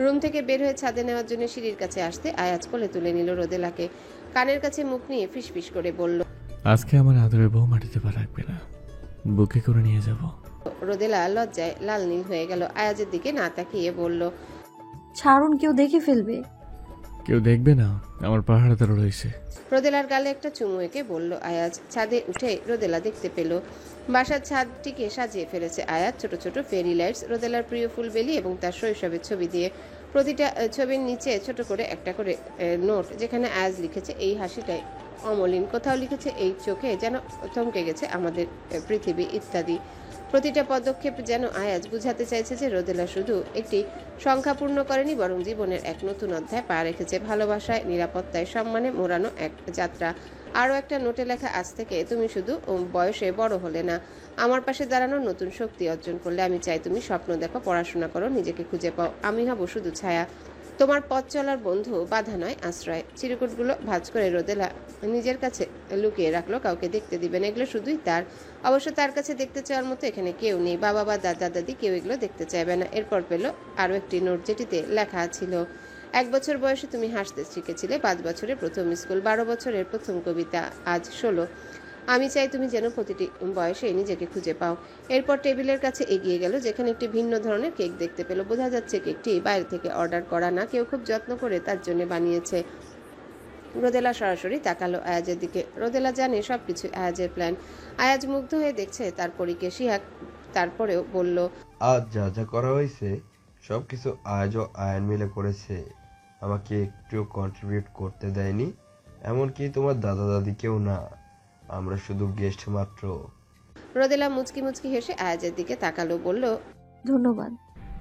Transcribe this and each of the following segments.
Room থেকে বের হয়ে ছাদে নেওয়ার জন্য সিঁড়ির কাছে আসতে আয়াজ কোলে তুলে নিল রোদেলাকে। কানের কাছে মুখ নিয়ে ফিসফিস করে বলল, আজকে আমার আদরের বউ মাটিতে পা রাখবে না, বুকে করে নিয়ে যাব। রোদেলা লজ্জায় লাল নীল হয়ে গেল। আয়াজের দিকে না তাকিয়ে বলল, ছাড়ুন, কেউ দেখে ফেলবে। কেউ দেখবে না, আমার পাহাড় রয়েছে। রোদেলার গালে একটা চুমু এঁকে বলল আয়াজ। ছাদে উঠে রোদেলা দেখতে পেল বাসার ছাদটিকে সাজিয়ে ফেলেছে আয়াজ ছোট ছোট ফেরি লাইটস, রোদেলার প্রিয় ফুলবেলি এবং তার শৈশবের ছবি দিয়ে। প্রতিটা ছবির নিচে ছোট করে একটা করে নোট, যেখানে আয়াজ লিখেছে এই হাসিটাই অমলিন, কোথাও লিখেছে এই চোখে যেন থমকে গেছে আমাদের পৃথিবী ইত্যাদি। প্রতিটা পদক্ষেপ যেন আয়াজ বুঝাতে চাইছে যে রোদেলা শুধু একটি সংখ্যা পূর্ণ করেনি, বরং জীবনের এক নতুন অধ্যায় পা রেখেছে। ভালোবাসায়, নিরাপত্তায়, সম্মানে মোড়ানো এক যাত্রা। আরও একটা নোটে লেখা, আজ থেকে তুমি শুধু বয়সে বড় হলে না, আমার পাশে দাঁড়ানোর নতুন শক্তি অর্জন করলে। আমি চাই তুমি স্বপ্ন দেখো, পড়াশোনা করো, নিজেকে খুঁজে পাও। আমি হব শুধু ছায়া, তোমার পথ চলার বন্ধু, বাধা নয় আশ্রয়। চিরকুটগুলো ভাঁজ করে রোদেলা নিজের কাছে লুকিয়ে রাখলো, কাউকে দেখতে দিবে না, এগুলো শুধুই তার। অবশ্য তার কাছে দেখতে চাওয়ার মতো এখানে কেউ নেই, বাবা বা দাদা দাদি কেউ এগুলো দেখতে চাইবে না। এরপর পেল আরও একটি নোট, যেটিতে লেখা ছিল, 1 বছর বয়সে তুমি হাসতে শিখেছিলে, 5 বছরে প্রথম স্কুল, 12 বছরের প্রথম কবিতা, আজ 16। আমি চাই তুমি যেন প্রতিটি বয়সে নিজেকে খুঁজে পাও। এরপর টেবিলের কাছে এগিয়ে গেল, যেখানে একটি ভিন্ন ধরনের কেক দেখতে পেল। বোঝা যাচ্ছে কেকটি বাইরে থেকে অর্ডার করা না, কেউ খুব যত্ন করে তার জন্য বানিয়েছে। রোদেলা সরাসরি তাকালো আয়াজের দিকে। রোদেলা জানে সবকিছু আয়াজের প্ল্যান। আয়াজ মুগ্ধ হয়ে দেখছে তার পরীকে শিহাক। তারপরেও বলল, আজ যা যা করা হয়েছে সবকিছু আজ ও আয়ান মিলে করেছে, আমাকে একটু কন্ট্রিবিউট করতে দেয়নি, এমনকি তোমার দাদা দাদিকেও না, আমরা শুধু গেস্ট মাত্র। রোদেলা মুচকি মুচকি হেসে আয়াজের দিকে তাকালো, বলল, ধন্যবাদ।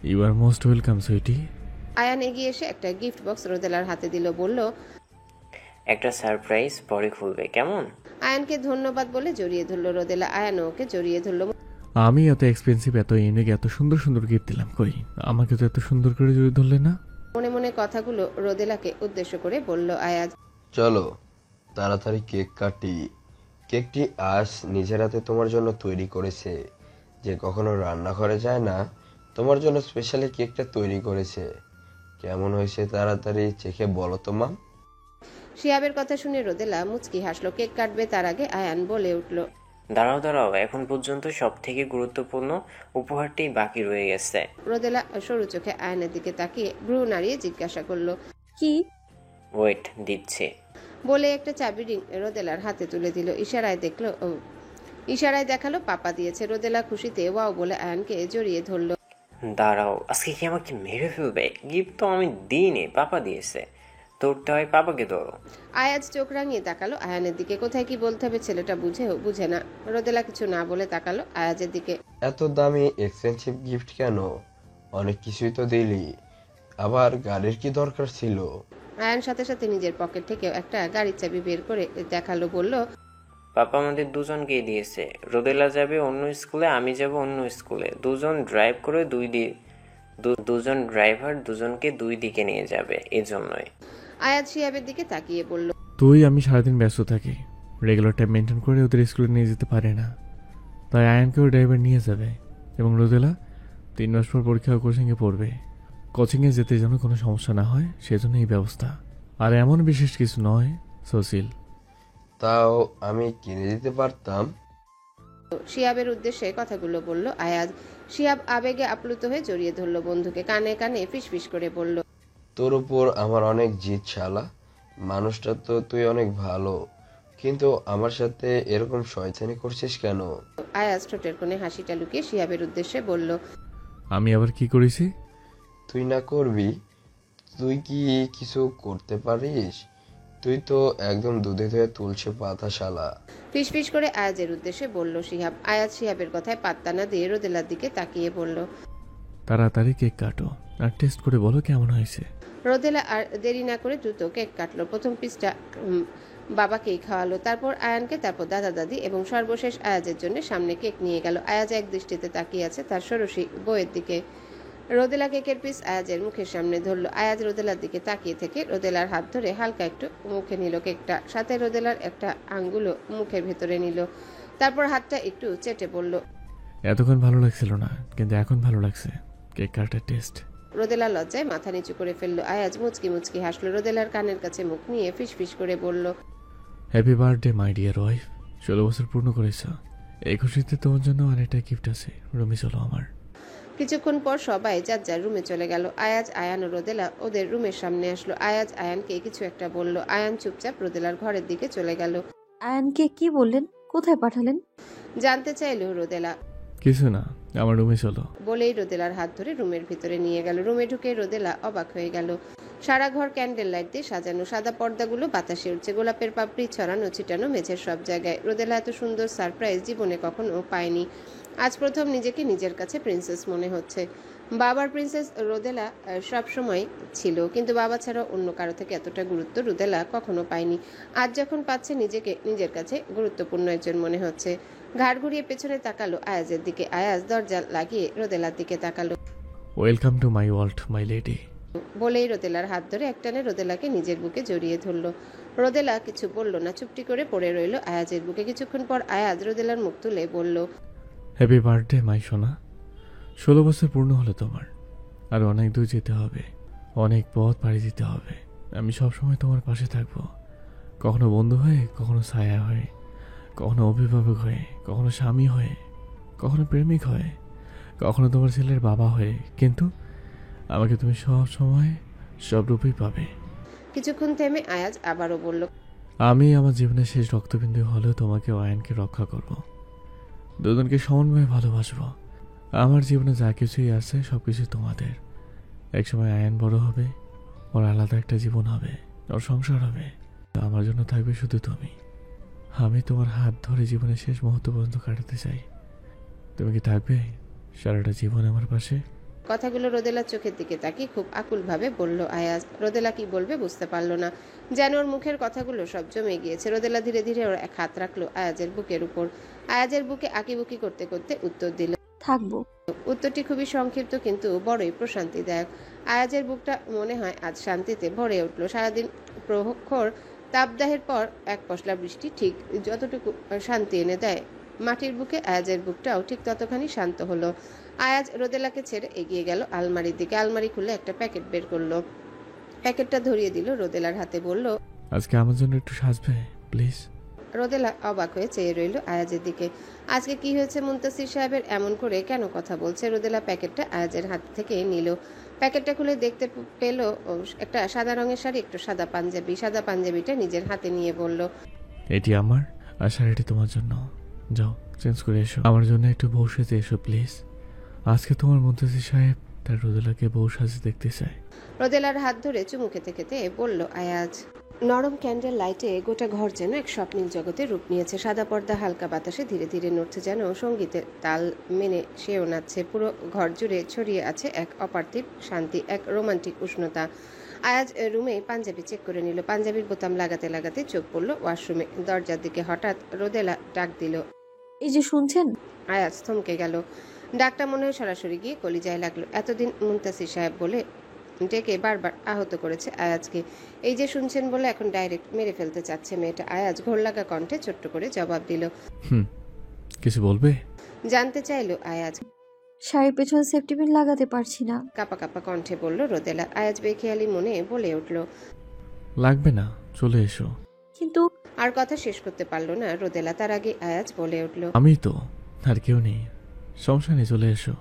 You are most welcome sweetie. Ayan এগিয়ে এসে একটা গিফট বক্স রোদেলার হাতে দিল, বলল, একটা সারপ্রাইজ পরে খুলবে, কেমন? আয়ানকে ধন্যবাদ বলে জড়িয়ে ধরল রোদেলা। আয়ানও ওকে জড়িয়ে ধরল। আমি এত এক্সপেন্সিভ, এত ইউনিক, এত সুন্দর সুন্দর গিফট দিলাম, কই আমাকে তো এত সুন্দর করে জড়িয়ে ধরলে না। মনে মনে কথাগুলো রোদেলাকে উদ্দেশ্য করে বলল আয়াজ। চলো তাড়াতাড়ি কেক কাটি। কেকটি আজ নিজের হাতে তোমার জন্য তৈরি করেছে, যে কখনো রান্নাঘরে যায় না, তোমার জন্য স্পেশালি কেকটা তৈরি করেছে। কেমন হয়েছে তাড়াতাড়ি চেখে বলো তো মা। শিহাবের কথা শুনে রোদেলা মুচকি হাসলো। কেক কাটবে তার আগে আয়ান বলে উঠল, দাঁড়াও দাঁড়াও, এখন পর্যন্ত সব থেকে গুরুত্বপূর্ণ উপহারটি বাকি রয়ে গেছে। রোদেলা সরু চোখে আয়ানের দিকে তাকিয়ে ভ্রু নাড়িয়ে জিজ্ঞাসা করলো, কি? ওয়েট, দিচ্ছে। বলে একটা চাবি রিং রোদেলার হাতে তুলে দিল। ইশারায় দেখালো পাপা দিয়েছে। রোদেলা খুশিতে ওয়াও বলে আয়ানকে জড়িয়ে ধরল। দাঁড়াও, আজকে কি আমাকে মেরে ফেলবে? গিফট তো আমি দিইনি, পাপা দিয়েছে। ধরতে হয় পাপাকে, ধরো। আয়াজ চোখ রাঙিয়ে তাকালো আয়ানের দিকে। কোথায় কি বলতে হবে ছেলেটা বুঝে না। রোদেলা কিছু না বলে তাকালো আয়াজের দিকে। এত দামি এক্সপেন্সিভ গিফট কেন? অনেক কিছুই তো দিলি, আবার গাড়ির কি দরকার ছিল? আয়ান সাথে সাথে নিজের পকেট থেকে একটা গাড়ির চাবি বের করে দেখালো, বলল, পাপা আমাদের দুজনকেই দিয়েছে। রোদেলা যাবে অন্য স্কুলে, আমি যাব অন্য স্কুলে। দুজন ড্রাইভ করে দুজন ড্রাইভার দুজনকে দুই দিকে নিয়ে যাবে, এজন্যই। আয়াজ শিহাবের দিকে তাকিয়ে বলল, তুই আমি সারাদিন ব্যস্ত থাকি, রেগুলার টাইম মেনটেন করে ওদের স্কুলে নিয়ে যেতে পারে না, তাই আয়ানকেও ড্রাইভার নিয়ে যাবে। এবং রোদেলা 3 মাস পর পরীক্ষা কোচিংয়ে পড়বে, কোচিংয়ে যেতে যেন কোনো সমস্যা না হয় সেজন্য এই ব্যবস্থা। আর এমন বিশেষ কিছু নয় সোসিল। তাও আমি কিনে দিতে পারতাম। শিহাবের উদ্দেশ্যে কথাগুলো বলল আয়াজ। শিহাব আবেগে আপ্লুত হয়ে জড়িয়ে ধরল বন্ধুকে। কানে কানে ফিসফিস করে বলল, তোর উপর আমার অনেক জিদ শালা, মানুষটা তো তুই অনেক ভালো, কিন্তু আমার সাথে এরকম শয়তানি করছিস কেন? আয়াজ ঠোঁটের কোণে হাসিটা লুকিয়ে শিহাবের উদ্দেশ্যে বলল, আমি আবার কি করেছি? তুই না করবি? তুই কি কিছু করতে পারিস? তুই তো একদম দুধে ধুয়ে তুলসী পাতা শালা। ফিসফিস করে আয়াজের উদ্দেশ্যে বলল শিহাব। আয়াজ শিহাবের কথায় পাত্তা না দিয়ে রোদেলার দিকে তাকিয়ে বলল, তাড়াতাড়ি কেক কাটো আর টেস্ট করে বলো কেমন হয়েছে। রোদেলা আর দেরি না করে দ্রুত কেক কাটলো। প্রথম পিসটা বাবাকেই খাওয়ালো, তারপর আয়ানকে, তারপর দাদা দাদি এবং সর্বশেষ আয়াজের জন্য সামনে কেক নিয়ে গেল। আয়াজ এক দৃষ্টিতে তাকিয়ে আছে তার ষোড়শী বউয়ের দিকে। রোদেলা কেকের পিস আয়াজের মুখের সামনে ধরলো। আয়াজ রোদেলার দিকে তাকিয়ে থেকে রোদেলার হাত ধরে হালকা একটু মুখে নিল কেকটা, সাথে রোদেলার একটা আঙ্গুলও মুখের ভেতরে নিল। তারপর হাতটা একটু চেটে বলল, এতক্ষণ ভালো লাগছিল না, কিন্তু এখন ভালো লাগছে। কেক কাটার টেস্ট রোদেলা লজ্জায় মাথা নিচু করে ফেললো। আয়াজ মুচকি মুচকি হাসলো। রোদেলার কানের কাছে মুখ নিয়ে ফিসফিস করে বলল, happy birthday my dear wife. 16 বছর পূর্ণ করেছ। এই খুশিতে তোমার জন্য অনেকটা গিফট আছে। রুমে চলো আমার। কিছুক্ষণ পর সবাই যার যার রুমে চলে গেল। আয়াজ, আয়ান ও রোদেলা ওদের রুমের সামনে আসলো। আয়াজ আয়ানকে কিছু একটা বলল। আয়ান চুপচাপ রোদেলার ঘরের দিকে চলে গেল। আয়ানকে কি বললেন? কোথায় পাঠালেন? জানতে চাইলো রোদেলা। কিছু না, আমার রুমে চলো। বলেই রোদেলার হাত ধরে রুমের ভিতরে নিয়ে গেল। রুমে ঢুকে রোদেলা অবাক হয়ে গেল। সারা ঘর ক্যান্ডেল লাইট দিয়ে সাজানো, সাদা পর্দাগুলো বাতাসে উঠছে, গোলাপের পাপড়ি ছড়ানো ছিটানো মেঝের সব জায়গায়। রোদেলা এত সুন্দর সারপ্রাইজ জীবনে কখনো পায়নি। আজ প্রথম নিজেকে নিজের কাছে প্রিন্সেস মনে হচ্ছে। বাবার প্রিন্সেস রোদেলা সব সময় ছিল, কিন্তু বাবা ছাড়া অন্য কারো থেকে এতটা গুরুত্ব রোদেলা কখনো পায়নি। আজ যখন পাচ্ছে নিজেকে নিজের কাছে গুরুত্বপূর্ণ একজন মনে হচ্ছে। ঘাড় ঘুরিয়ে পেছনে তাকালো আয়াজের দিকে। আয়াজ দরজা লাগিয়ে রোদেলার দিকে তাকালো। Welcome to my world my lady. বলেই রোদেলার হাত ধরে একটানে রোদেলাকে নিজের বুকে জড়িয়ে ধরলো। রোদেলা কিছু বলল না, চুপটি করে পড়ে রইল আয়াজের বুকে। কিছুক্ষণ পর আয়াজ রোদেলার মুখ তুলে বলল, হ্যাপি বার্থডে মাই সোনা। 16 বছর পূর্ণ হলো তোমার। আর অনেক দূর যেতে হবে, অনেক পথ পাড়ি দিতে হবে। আমি সবসময় তোমার পাশে থাকবো, কখনো বন্ধু হয়ে, কখনো ছায়া হয়ে, কখনো অভিভাবক হয়ে, কখনো স্বামী হয়ে, কখনো প্রেমিক হয়ে, কখনো তোমার ছেলের বাবা হয়ে। কিন্তু আমাকে তুমি সব সময় সব রূপেই পাবে। কিছুক্ষণ থেমে আয়াজ আবারও বলল, আমি আমার জীবনের শেষ রক্তবিন্দু হলেও তোমাকে আয়নকে রক্ষা করব। দুজনকে সমানভাবে ভালোবাসবো। আমার জীবনে যা কিছুই আছে সবকিছু তোমাদের। একসময় আয়ন বড় হবে, ওর আলাদা একটা জীবন হবে, ওর সংসার হবে। আমার জন্য থাকবে শুধু তুমি। আমি তোমার হাত ধরে জীবনের শেষ মুহূর্ত পর্যন্ত কাটাতে চাই। তুমি কি থাকবে সারাটা জীবন আমার পাশে? কথাগুলো রোদেলার চোখের দিকে তাকিয়ে খুব আকুলভাবে বলল আয়াজ। রোদেলা কি বলবে বুঝতে পারল না, যেন ওর মুখের কথাগুলো সব জমে গিয়েছে। রোদেলা ধীরে ধীরে ওর এক হাত রাখলো আয়াজের বুকের উপর। আয়াজের বুকে আঁকিবুকি করতে করতে উত্তর দিল। থাকবো। উত্তরটি খুবই সংক্ষিপ্ত কিন্তু বড়ই প্রশান্তিদায়ক। আয়াজের বুকটা মনে হয় আজ শান্তিতে ভরে উঠল। সারাদিন প্রখর তাপদাহের পর এক পশলা বৃষ্টি ঠিক যতটুকু শান্তি এনে দেয়, মাটির বুকে আয়াজের বুকটাও ঠিক ততখানি শান্ত হলো। আয়াজ রোদেলাকে ছেড়ে এগিয়ে গেল আলমারির দিকে। আলমারি খুলে একটা প্যাকেট বের করলো। প্যাকেটটা ধরিয়ে দিল রোদেলার হাতে, বলল, আজকে আমার জন্য একটু সাজবে প্লিজ? রোদেলা অবাক হয়ে চেয়ে রইল আয়াজের দিকে। আজকে কি হয়েছে মুনতাসির সাহেবের এমন করে কেন কথা বলছে? রোদেলা প্যাকেটটা আয়াজের হাত থেকে নিল। প্যাকেটটা খুলে দেখতে পেল একটা সাদা রঙের শাড়ি, একটু সাদা পাঞ্জাবি। সাদা পাঞ্জাবিটা নিজের হাতে নিয়ে বলল, এটি আমার, আর শাড়িটি তোমার জন্য। যাও চেঞ্জ করে এসো। আমার জন্য একটু বউ সেজে এসো প্লিজ। আজকে তোমার মুনতাসির সাহেব তার রোদেলাকে বউ সাজে দেখতে চায়। রোদেলার হাত ধরে চুমু খেতে খেতে বলল আয়াজ। নরম ক্যান্ডেল লাইটে গোটা ঘর যেন এক স্বপ্নিল জগতে রূপ নিয়েছে। সাদা পর্দা হালকা বাতাসে ধীরে ধীরে নড়ছে, যেন সঙ্গীতের তাল মেনে সেও নাচছে। পুরো ঘর জুড়ে ছড়িয়ে আছে এক অপার্থিব শান্তি, এক রোমান্টিক উষ্ণতা। আয়াজ রুমে পাঞ্জাবি চেক করে নিল। পাঞ্জাবির বোতাম লাগাতে লাগাতে চোখ পড়ল ওয়াশরুমে। দরজার দিকে হঠাৎ রোদেলা ডাক দিল। এই যে শুনছেন? আয়াজ থমকে গেল। ডাকটা মনে হয় সরাসরি গিয়ে কলিজায় লাগলো। এতদিন মুনতাসির সাহেব বলে ডেকে বারবার আহত করেছে আয়াজকে। এই যে শুনছেন বলে এখন ডাইরেক্ট মেরে ফেলতে চাচ্ছে মেয়েটা। আয়াজ ঘোর লাগা কণ্ঠে ছোট্ট করে জবাব দিল। কিছু বলবে? জানতে চাইলো আয়াজ। শাড়ির পেছনে সেফটি পিন লাগাতে পারছি না। কাপা কাপা কণ্ঠে বলল রোদেলা। আয়াজ বেখেয়ালি মনে বলে উঠল, লাগবে না, চলে এসো। কিন্তু আর কথা শেষ করতে পারলো না রোদেলা। তার আগে আয়াজ বলে উঠল, আমি তো, আর কেউ নেই, সমস্যা নেই, চলে এসো।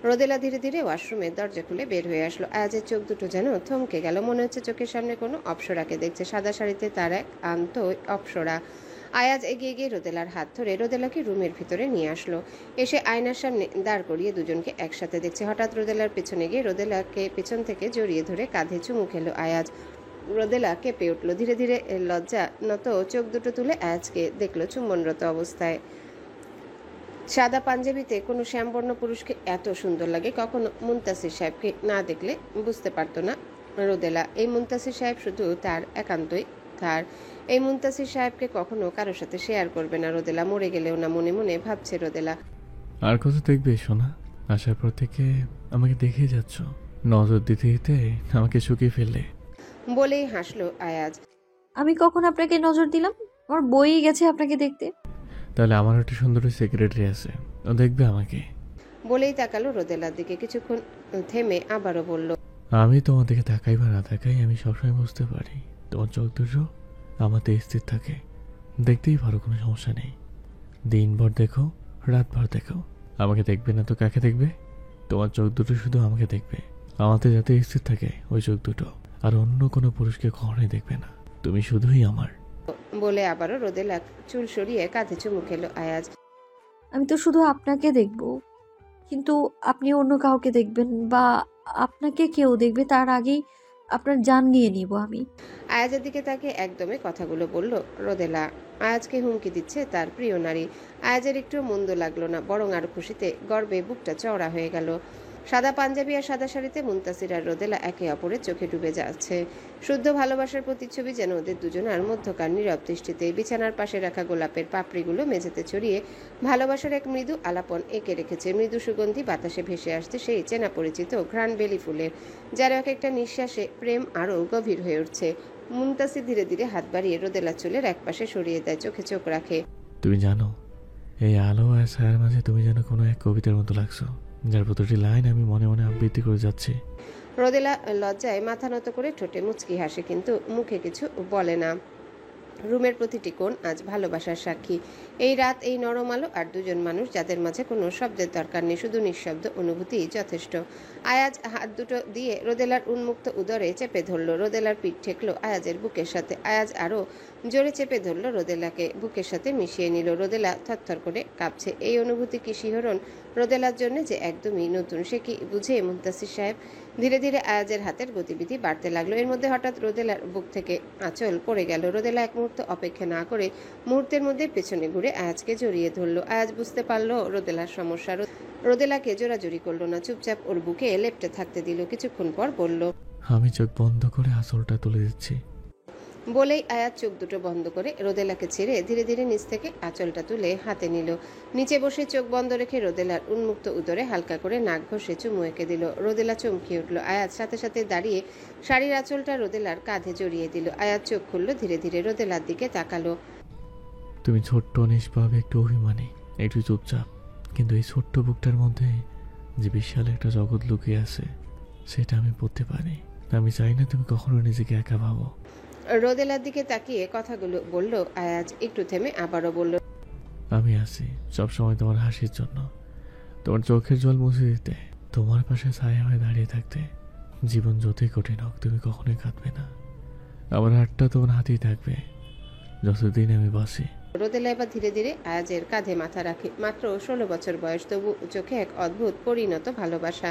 রোদেলা ধীরে ধীরে ওয়াশরুমের দরজা খুলে বের হয়ে আসলো। আয়াজের চোখ দুটো যেন থমকে গেল। মনে হচ্ছে চোখের সামনে কোনো অপ্সরাকে দেখছে। সাদা শাড়িতে তার এক আন্ত অপ্সরা। আয়াজ এগিয়ে গিয়ে রোদেলার হাত ধরে রোদেলাকে রুমের ভিতরে নিয়ে আসলো। এসে আয়নার সামনে দাঁড় করিয়ে দুজনকে একসাথে দেখছে। হঠাৎ রোদেলার পেছনে গিয়ে রোদেলাকে পেছন থেকে জড়িয়ে ধরে কাঁধে চুমু খেলো আয়াজ। রোদেলা কেঁপে উঠল। ধীরে ধীরে লজ্জা নত চোখ দুটো তুলে আয়াজকে দেখলো চুম্বনরত অবস্থায়। সাদা পাঞ্জাবিতে কোনো শ্যামবর্ণ পুরুষকে এত সুন্দর লাগে কখনো মুনতাসির সাহেবকে না দেখলে বুঝতে পারতো না রোদেলা। এই মুনতাসির সাহেব শুধু তার একান্তই তার। এই মুনতাসির সাহেবকে কখনো কারোর সাথে শেয়ার করবে না রোদেলা, মরে গেলেও না, মনে মনে ভাবছে রোদেলা। আর কত দেখবে সোনা? আসার পর থেকে আমাকে দেখে যাচ্ছ, নজর দিতে দিতে আমাকে শুকিয়ে ফেললে। বলেই হাসলো আয়াজ। আমি কখন আপনাকে নজর দিলাম? আমার বই গেছে আপনাকে দেখতে। তাহলে আমার একটা সুন্দর সেক্রেটারি আছে, ও দেখবে আমাকে। বলেই তাকালো রোদেলার দিকে। কিছুক্ষণ থেমে আবারও বলল, আমি তোমার দিকে তাকাই বা না তাকাই, আমি সবসময় বুঝতে পারি তোমার চোখ দুটো আমাতে স্থির থাকে। দেখতেই পারো, কোনো সমস্যা নেই। দিনভর দেখো, রাতভর দেখো, আমাকে দেখবে না তো কাকে দেখবে? তোমার চোখ দুটো শুধু আমাকে দেখবে। আমাতে যাতে স্থির থাকে ওই চোখ দুটো, আর অন্য কোনো পুরুষকে কখনোই দেখবে না। তুমি শুধুই আমার। বলে আবারও রোদেলা চুল সরিয়ে কাঁধে চুমু খেলো আয়াজ। আমি তো শুধু আপনাকে দেখব, কিন্তু আপনি অন্য কাউকে দেখবেন বা আপনাকে কেউ দেখবে তার আগেই আপনার জান নিয়ে নিব আমি। আয়াজের দিকে তাকে একদমই কথাগুলো বলল রোদেলা। আয়াজকে হুমকি দিচ্ছে তার প্রিয় নারী। আয়াজের একটু মন্দ লাগলো না, বরং আরো খুশিতে গর্বে বুকটা চওড়া হয়ে গেল। সাদা পাঞ্জাবি আর সাদা শাড়িতে মুনতাসির আর রোদেলা একে অপরের চোখে ডুবে যাচ্ছে। শুদ্ধ ভালোবাসার প্রতিচ্ছবি যেন ওদের দুজনার মধ্যকার নীরব দৃষ্টিতে। বিছানার পাশে রাখা গোলাপের পাপড়িগুলো মেঝেতে ছড়িয়ে ভালোবাসার এক মৃদু আলাপন এঁকে রেখেছে। মৃদু সুগন্ধি বাতাসে ভেসে আসছে সেই চেনা পরিচিত ঘ্রাণ বেলি ফুলের, যার এক একটা নিঃশ্বাসে প্রেম আরও গভীর হয়ে উঠছে। মুনতাসির ধীরে ধীরে হাত বাড়িয়ে রোদেলা চুলের একপাশে সরিয়ে দেয়, চোখে চোখ রাখে। তুমি জানো, এই আলো আর ছায়ার মাঝে তুমি যেন কোনো এক কবিতার মতো লাগছো, যার প্রতিটি লাইন আমি মনে মনে আবৃত্তি করে যাচ্ছি। রোদেলা লজ্জায় মাথা নত করে ঠোঁটে মুচকি হাসে, কিন্তু মুখে কিছু বলে না। রুমের প্রতিটি কোণ আজ ভালোবাসার সাক্ষী। এই রাত, এই নরম আলো আর দুজন মানুষ যাদের মাঝে কোনো শব্দের দরকার নেই, শুধু নিঃশব্দ অনুভূতিই যথেষ্ট। আয়াজ হাত দুটো দিয়ে রোদেলার উন্মুক্ত উদরে চেপে ধরল। রোদেলার পিঠ ঠেকলো আয়াজের বুকের সাথে। আয়াজ আরও জোরে চেপে ধরল রোদেলাকে, বুকের সাথে মিশিয়ে নিল। রোদেলা থরথর করে কাঁপছে। এই অনুভূতি কি শিহরণ রোদেলার জন্য যে একদমই নতুন। সে কি বুঝে মুনতাসির সাহেব? ধীরে ধীরে আয়াজের হাতের গতিবিধি বাড়তে লাগলো। এর মধ্যে হঠাৎ রোদেলার বুক থেকে আঁচল পড়ে গেল। রোদেলা এক মুহূর্ত অপেক্ষা না করে মুহূর্তের মধ্যে পেছনে ঘুরে আয়াজকে জড়িয়ে ধরল। আয়াজ বুঝতে পারলো রোদেলার সমস্যা। রোদেলাকে জোরাজুরি করলো না, চুপচাপ ওর বুকে লেপ্টে থাকতে দিল। কিছুক্ষণ পর বলল, আমি চোখ বন্ধ করে আঁচলটা তুলে দিচ্ছি। বলেই আয়াজ চোখ দুটো বন্ধ করে রোদেলাকে ছেড়ে ধীরে ধীরে নিচ থেকে আঁচলটা তুলে হাতে নিল। নিচে বসে চোখ বন্ধ রেখে রোদেলার উন্মুক্ত উদরে হালকা করে নাক ঘষে চুমু এঁকে দিল। রোদেলা চমকিয়ে উঠল। আয়াজ সাথে সাথে দাঁড়িয়ে শাড়ির আঁচলটা রোদেলার কাঁধে জড়িয়ে দিল। আয়াজ চোখ খুলল, ধীরে ধীরে রোদেলার দিকে তাকালো। তুমি ছোট্ট, নিষ্পাপ, একটু অভিমানী, একটু চুপচাপ, কিন্তু এই ছোট্ট বুকটার মধ্যে যে বিশাল একটা জগৎ লুকিয়ে আছে সেটা আমি পড়তে পারি। আমি চাই না তুমি কখনো নিজেকে একা ভাবো। রোদেলার দিকে তাকিয়ে কথাগুলো বলল আয়াজ। একটু থেমে আবারও বলল, আমি আছি সবসময় তোমার হাসির জন্য, তোমার চোখের জল মুছে দিতে, তোমার পাশে ছায়া হয়ে দাঁড়িয়ে থাকতে। জীবন যতই কঠিন হোক তুমি কখনোই কাঁদবে না। আমার হাতটা তোমার হাতেই থাকবে যতদিন আমি বাঁচি। রোদেলা এবার ধীরে ধীরে আয়াজের কাঁধে মাথা রাখে। মাত্র 16 বছর বয়স, তবু চোখে এক অদ্ভুত পরিণত ভালোবাসা।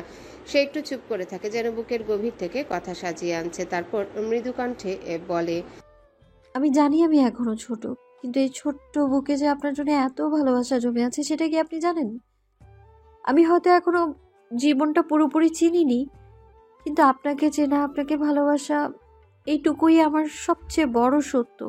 সে একটু চুপ করে থাকে, যেন বুকের গভীর থেকে কথা সাজিয়ে আনছে। তারপর মৃদু কণ্ঠে বলে, আমি জানি আমি এখনো ছোট, কিন্তু এই ছোট্ট বুকে যে আপনার জন্য এত ভালোবাসা জমে আছে সেটা কি আপনি জানেন? আমি হয়তো এখনো জীবনটা পুরোপুরি চিনিনি, কিন্তু আপনাকে চেনা, আপনাকে ভালোবাসা, এইটুকুই আমার সবচেয়ে বড় সত্য।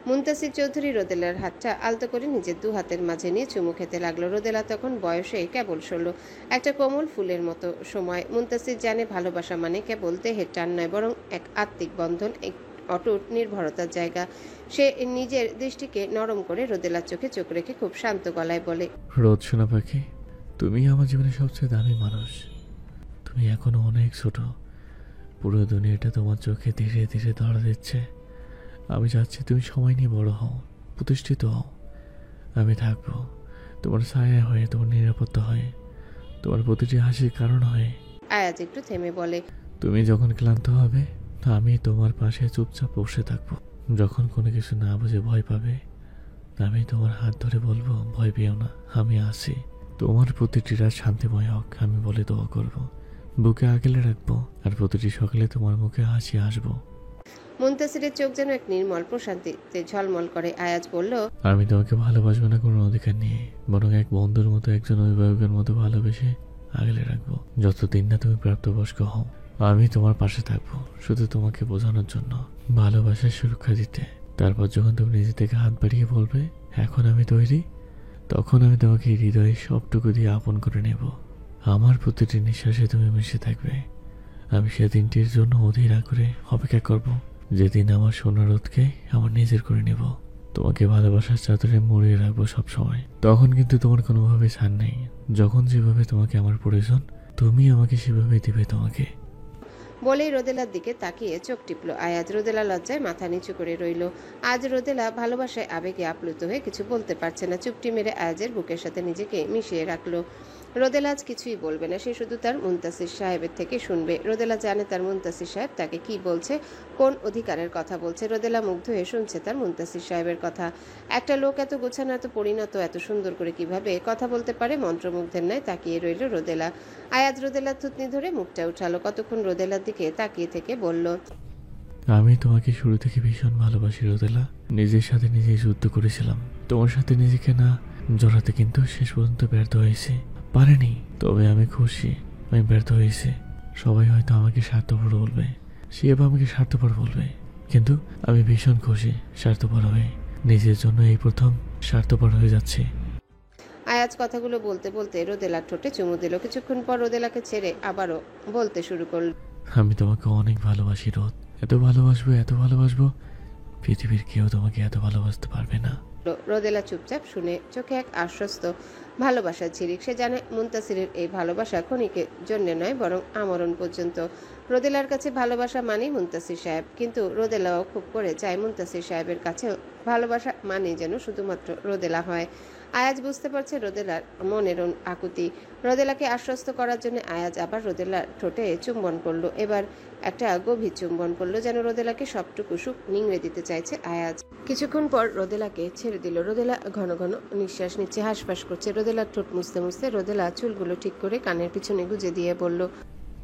মুনতাসির চৌধুরী রোদেলার হাতটা আলতো করে নিজের দু হাতের মাঝে নিয়ে চুমু খেতে লাগলো। রোদেলা তখন বয়সে কেবল 16, একটা কোমল ফুলের মতো সময়। মুনতাসির জানে ভালোবাসা মানে কেবল দেহের টান নয়, বরং এক আত্মিক বন্ধন, এক অটুট নির্ভরতার জায়গা। সে নিজের দৃষ্টিকে নরম করে রোদেলার চোখে চোখ রেখে খুব শান্ত গলায় বলে, রোদ সোনা পাখি, তুমি আমার জীবনের সবচেয়ে দামি মানুষ। তুমি এখনো অনেক ছোট, পুরো দুনিয়াটা তোমার চোখে ধীরে ধীরে ধরা দিচ্ছে। আমি চাচ্ছি তুমি সময় নিয়ে বড় হও, প্রতিষ্ঠিত হও। আমি থাকবো তোমার ছায়া হয়ে, তোমার নিরাপত্তা হয়ে, তোমার প্রতিটি হাসির কারণ হয়ে। আয়াজ একটু থেমে বলে, তুমি যখন ক্লান্ত হবে আমি তোমার পাশে চুপচাপ বসে থাকবো। যখন কোনো কিছু না বুঝে ভয় পাবে আমি তোমার হাত ধরে বলবো, ভয় পেও না, আমি আছি। তোমার প্রতিটি রাত শান্তিময় হোক আমি বলে দোয়া করবো, বুকে আগলে রাখবো, আর প্রতিটি সকালে তোমার মুখে হাসি আসবো। মুনতাসিরের চোখ যেন এক নির্মল প্রশান্তিতে ঝলমল করে। আয়াজ বলল, আমি তোমাকে ভালোবাসবো না কোনো অধিকার নিয়ে, বরং এক বন্ধুর মতো, একজন অভিভাবকের মতো ভালোবেসে আগলে রাখবো। যতদিন না তুমি প্রাপ্তবয়স্ক হও আমি তোমার পাশে থাকবো, শুধু তোমাকে বোঝানোর জন্য, ভালোবাসার সুরক্ষা দিতে। তারপর যখন তুমি নিজে থেকে হাত বাড়িয়ে বলবে এখন আমি তৈরি, তখন আমি তোমাকে হৃদয়ে সবটুকু দিয়ে আপন করে নেব। আমার প্রতিটি নিঃশ্বাসে তুমি মিশে থাকবে। আমি সেদিনটির জন্য অধীর আগ্রহে অপেক্ষা করব, যেদিন আমার সোনারোদকে আমার নিজের করে নেব। তোমাকে ভালোবাসার চাদরে মুড়িয়ে রাখবো সবসময়। তখন কিন্তু তোমার কোনোভাবে ছাড় নেই। যখন যেভাবে তোমাকে আমার প্রয়োজন, তুমি আমাকে সেভাবে দিবে তোমাকে। বলেই রোদেলার দিকে তাকিয়ে চোখ টিপল আয়াজ। রোদেলা লজ্জায় মাথা নিচু করে রইল। আজ রোদেলা ভালোবাসায় আবেগে আপ্লুত হয়ে কিছু বলতে পারছে না। চুপটি মেরে আয়াজের বুকের সাথে নিজেকে মিশিয়ে রাখলো। রোদেলা আজ কিছুই বলবে না, সে শুধু তার মুনতাসির সাহেবের থেকে শুনবে। রোদেলা জানে তার মুনতাসির সাহেব তাকে কি বলছে, কোন অধিকারের কথা বলছে। রোদেলা মুগ্ধ হয়ে শুনছে তার মুনতাসির সাহেবের কথা। একটা লোক এত গোছানো, এত পরিণত, এত সুন্দর করে কিভাবে কথা বলতে পারে? মন্ত্রমুগ্ধের ন্যায় তাকিয়ে রইল রোদেলা। আয়াজ রোদেলার থুতনি ধরে মুখটা উঠালো। কতক্ষণ রোদেলার দিকে তাকিয়ে থেকে বলল, আমি তোমাকে শুরু থেকে ভীষণ ভালোবাসি রোদেলা। নিজের সাথে নিজেই যুদ্ধ করেছিলাম তোমার সাথে নিজেকে না জড়াতে, কিন্তু শেষ পর্যন্ত ব্যর্থ হয়েছে। পারেনি, তবে আমি খুশি আমি ব্যর্থ হয়েছি। সবাই হয়তো আমাকে স্বার্থপর বলবে, শিব আমাকে স্বার্থপর বলবে, কিন্তু আমি ভীষণ খুশি স্বার্থপর হয়ে। নিজের জন্য এই প্রথম স্বার্থপর হয়ে যাচ্ছে। আয়াজ কথাগুলো বলতে বলতে রোদেলার ঠোঁটে চুমু দিল। কিছুক্ষণ পর রোদেলাকে ছেড়ে আবারও বলতে শুরু করল, আমি তোমাকে অনেক ভালোবাসি রোদ। এত ভালোবাসবো পৃথিবীর কেউ তোমাকে এত ভালোবাসতে পারবে না। রোদেলা চুপচাপ শুনে চোখে এক আশ্বস্ত ভালোবাসার ঝিলিক। সে জানে মুনতাসিরের এই ভালোবাসা ক্ষণিকের জন্য নয়, বরং আমরণ পর্যন্ত। রোদেলার কাছে ভালোবাসা মানেই মুনতাসির সাহেব, কিন্তু রোদেলাও খুব করে চায় মুনতাসির সাহেবের কাছেও ভালোবাসা মানেই যেন শুধুমাত্র রোদেলা হয়। আয়াজ বুঝতে পারছে রোদেলার মনের আকুতি। রোদেলাকে আশ্বস্ত করার জন্য আয়াজ আবার রোদেলার ঠোঁটে চুম্বন করলো। এবার একটা গভীর চুম্বন করলো, যেন রোদেলাকে সবটুকু সুখ নিংড়ে দিতে চাইছে আয়াজ। কিছুক্ষণ পর রোদেলাকে ছেড়ে দিল। রোদেলা ঘন ঘন নিঃশ্বাস নিচ্ছে, হাঁসফাঁস করছে। রোদেলার ঠোঁট মুছতে মুছতে রোদেলা চুলগুলো ঠিক করে কানের পিছনে গুজে দিয়ে বলল,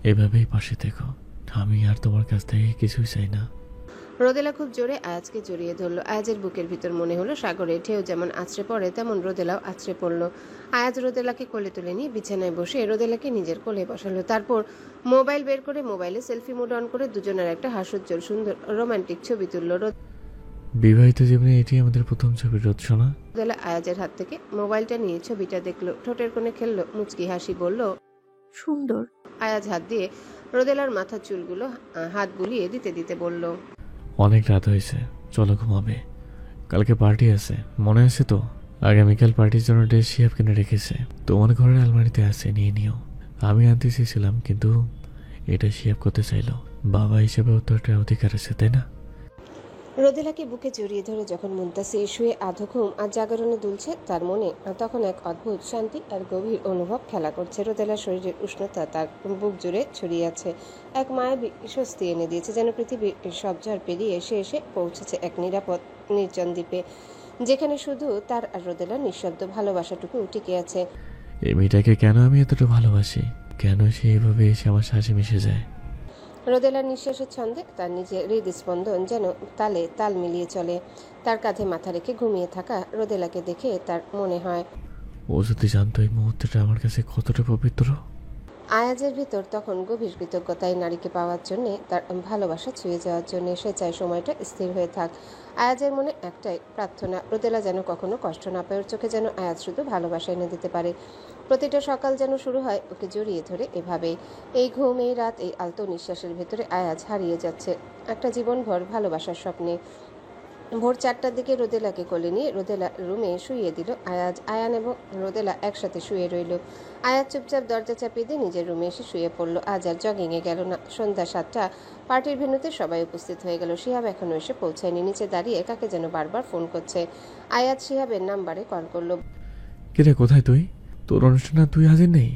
এভাবেই পাশে থেকো, আমি আর তোমার কাছ থেকে কিছুই চাই না। রোদেলা খুব জোরে আয়াজকে জড়িয়ে ধরল। আয়াজের বুকের ভিতর মনে হলো সাগরের ঢেউ যেমন আছড়ে পড়ে, তেমন রোদেলাও আছড়ে পড়ল। আয়াজ রোদেলাকে কোলে তুলে নিয়ে বিছানায় বসে রোদেলাকে নিজের কোলে বসালো। তারপর মোবাইল বের করে মোবাইলে সেলফি মোড অন করে দুজনের একটা হাস্যোজ্জ্বল সুন্দর রোমান্টিক ছবি তুলল। বিবাহিত জীবনে এটি আমাদের প্রথম ছবি রোদ সোনা। রোদেলা আয়াজের হাত থেকে মোবাইলটা নিয়ে ছবিটা দেখলো, ঠোঁটের কোণে খেললো মুচকি হাসি, বলল, সুন্দর। আয়াজ হাত দিয়ে রোদেলার মাথার চুলগুলো হাত বুলিয়ে দিতে দিতে বলল, অনেক রাত হয়েছে, চলো ঘুমাবে। কালকে পার্টি আছে, মনে আছে তো? আগামীকাল পার্টির জন্য ড্রেস শিহাব কিনে রেখেছে, তোমার ঘরের আলমারিতে আছে, নিয়ে নিও। আমি আনতে চেয়েছিলাম, কিন্তু এটা শিহাব করতে চাইলো। বাবা হিসেবে তো একটা অধিকার আছে, তাই না? রোদেলাকে বুকে জড়িয়ে ধরে যখন মুনতাসির শুয়ে আধো ঘুম আর জাগরণে দুলছে তার মনে, তখন এক অদ্ভুত শান্তি আর গভীর অনুভব খেলা করছে। রোদেলার শরীরের উষ্ণতা তার বুক জুড়ে ছড়িয়ে আছে, এক মায়াবী স্বস্তি এনে দিয়েছে, যেন পৃথিবীর সব ঝড় পেরিয়ে এসে পৌঁছেছে এক নিরাপদ নির্জন দ্বীপে, যেখানে শুধু তার আর রোদেলার নিঃশব্দ ভালোবাসাটুকু টিকে আছে। এই মেয়েটাকে কেন আমি এতটা ভালোবাসি, কেন সে এভাবে এসে আমার সাথে মিশে যায়? রোদেলার নিঃশ্বাসের ছন্দে তার নিজের হৃদস্পন্দন যেন তালে তাল মিলিয়ে চলে। তার কাঁধে মাথা রেখে ঘুমিয়ে থাকা রোদেলাকে দেখে তার মনে হয়, ও যদি জানতো এই মুহূর্তটা আমার কাছে কতটা পবিত্র। আয়াজের ভিতর তখন গভীর কৃতজ্ঞতায় নারীকে পাওয়ার জন্যে, তার ভালোবাসা ছুঁয়ে যাওয়ার জন্যে। সে চায় সময়টা স্থির হয়ে থাক। আয়াজের মনে একটাই প্রার্থনা, রোদেলা যেন কখনো কষ্ট না পায়। ওর চোখে যেন আয়াজ শুধু ভালোবাসা এনে দিতে পারে। প্রতিটা সকাল যেন শুরু হয় ওকে জড়িয়ে ধরে এভাবেই। এই ঘুম, এই রাত, এই আলতো নিঃশ্বাসের ভেতরে আয়াজ হারিয়ে যাচ্ছে একটা জীবনভর ভালোবাসার স্বপ্নে। ভোর 4টার দিকে রোদেলাকে কোলে নিয়ে রোদেলা রুমে শুইয়ে দিল আয়াজ। আয়ান এবং রোদেলা একসাথে শুয়ে রইল। আয়াজ চুপচাপ দরজা চাপিয়ে দিয়ে নিজের রুমে এসে শুয়ে পড়ল। আজ আর জগিংয়ে গেল না। সন্ধ্যা 7টা, পার্টির ভেন্যুতে সবাই উপস্থিত হয়ে গেল। শিহাব এখনো এসে পৌঁছায়নি। নিচে দাঁড়িয়ে কাকে যেন বারবার ফোন করছে। আয়াজ শিহাবের নাম্বারে কল করলো। কিরে, কোথায় তুই? তোর অনুষ্ঠানে তুই হাজির নেই?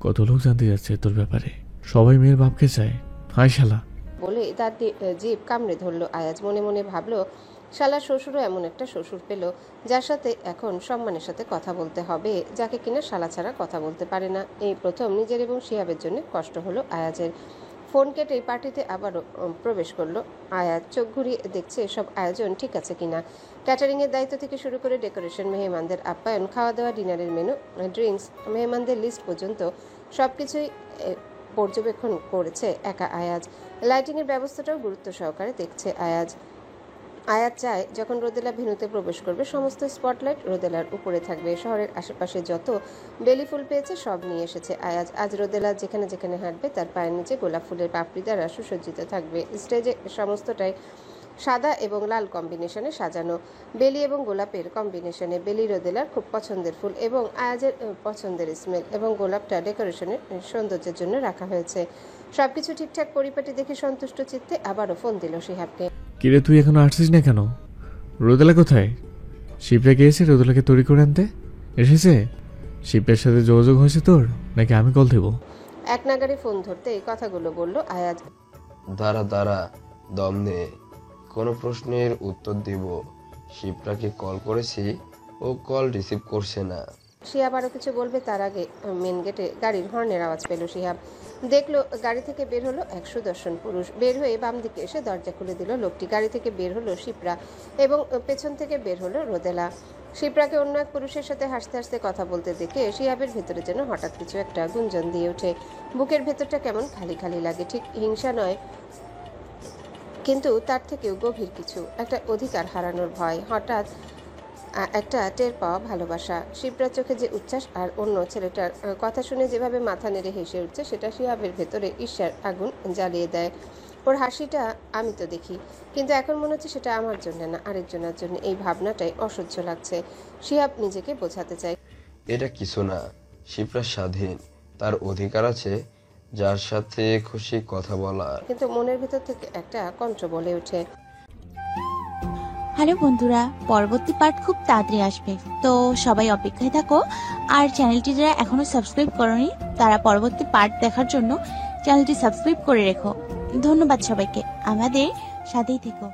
কত লোক জানতে যাচ্ছে তোর ব্যাপারে, সবাই মেয়ের বাপকে চায়। হাই শালা বলে তার জিভ কামড়ে ধরলো আয়াজ। মনে মনে ভাবলো, শালার শ্বশুরও এমন একটা শ্বশুর পেল যার সাথে এখন সম্মানের সাথে কথা বলতে হবে, যাকে কিনা শালা ছাড়া কথা বলতে পারে না। এই প্রথম নিজের এবং শিহাবের জন্য কষ্ট হলো আয়াজের। ফোন কেটে পার্টিতে আবারও প্রবেশ করলো আয়াজ। চোখ ঘুরিয়ে দেখছে সব আয়োজন ঠিক আছে কিনা। ক্যাটারিংয়ের দায়িত্ব থেকে শুরু করে ডেকোরেশন, মেহমানদের আপ্যায়ন, খাওয়া দাওয়া, ডিনারের মেনু, ড্রিঙ্কস, মেহমানদের লিস্ট পর্যন্ত সবকিছুই পর্যবেক্ষণ করেছে একা আয়াজ। লাইটিংয়ের ব্যবস্থাটাও গুরুত্ব সহকারে দেখছে আয়াজ। আয়াজ চায় যখন রোদেলা ভেন্যুতে প্রবেশ করবে সমস্ত স্পটলাইট রোদেলার উপরে থাকবে। শহরের আশেপাশে যত বেলি ফুল পেয়েছে সব নিয়ে এসেছে আয়াজ। আজ রোদেলা যেখানে যেখানে হাঁটবে তার পায়ের নিচে গোলাপ ফুলের পাপড়ি দ্বারা সুসজ্জিত থাকবে। স্টেজে সমস্তটাই সাদা এবং লাল কম্বিনেশনে সাজানো, বেলি এবং গোলাপের কম্বিনেশনে। বেলি রোদেলার খুব পছন্দের ফুল এবং আয়াজের পছন্দের স্মেল, এবং গোলাপটা ডেকোরেশনের সৌন্দর্যের জন্য রাখা হয়েছে। সবকিছু ঠিকঠাক পরিপাটি দেখে সন্তুষ্ট চিত্তে আবারও ফোন দিল শিহাবকে। কিরে তুই এখনো আসছিস না কেন? রোদেলা কোথায়? শিবরা গিয়েছে রোদেলাকে তৈরি করে আনতে? এসেছে? শিবরার সাথে যোগাযোগ হয়েছে তোর, নাকি আমি কল দেবো? এক নাগারে ফোন ধরতে এই কথাগুলো বলল আয়াজ। দাঁড়া দম নে, কোনো প্রশ্নের উত্তর দিব। শিপ্রাকে কল করেছি, ও কল রিসিভ করছে না। শিহাব আরও কিছু বলবে তার আগে মেন গেটে গাড়ির হর্নের আওয়াজ পেল শিহাব। দেখলো গাড়ি থেকে বের হলো এক সুদর্শন পুরুষ। বের হয়ে বাম দিকে এসে দরজা খুলে দিল লোকটি। গাড়ি থেকে বের হলো শিপ্রা এবং পেছন থেকে বের হলো রোদেলা। শিপ্রাকে অন্য এক পুরুষের সাথে হাসতে হাসতে কথা বলতে দেখে শিহাবের ভেতরে যেন হঠাৎ কিছু একটা গুঞ্জন দিয়ে ওঠে। বুকের ভেতরটা কেমন খালি খালি লাগে। ঠিক হিংসা নয়, কিন্তু তার থেকেও গভীর কিছু, একটা অধিকার হারানোর ভয়, হঠাৎ একটা টের পাওয়া ভালোবাসা। শিপ্রার চোখে যে উচ্ছ্বাস আর অন্য ছেলেটার কথা শুনে যেভাবে মাথা নেড়ে হেসে উঠছে, সেটা শিহাবের ভেতরে ঈর্ষার আগুন জ্বালিয়ে দেয়। ওর হাসিটা আমি তো দেখি, কিন্তু এখন মনে হচ্ছে সেটা আমার জন্য না, আরেকজনের জন্য। এই ভাবনাটাই অসহ্য লাগছে। শিহাব নিজেকে বোঝাতে চায়, এটা কিছু না, শিপ্রা স্বাধীন, তার অধিকার আছে যার সাথে খুশি কথা বলার। কিন্তু মনের ভেতর থেকে একটা কণ্ঠ বলে ওঠে, হ্যালো বন্ধুরা, পরবর্তী পার্ট খুব তাড়াতাড়ি আসবে, তো সবাই অপেক্ষায় থাকো। আর চ্যানেলটি যারা এখনো সাবস্ক্রাইব করোনি তারা পরবর্তী পার্ট দেখার জন্য চ্যানেলটি সাবস্ক্রাইব করে রেখো। ধন্যবাদ সবাইকে, আমাদের সাথেই থেকো।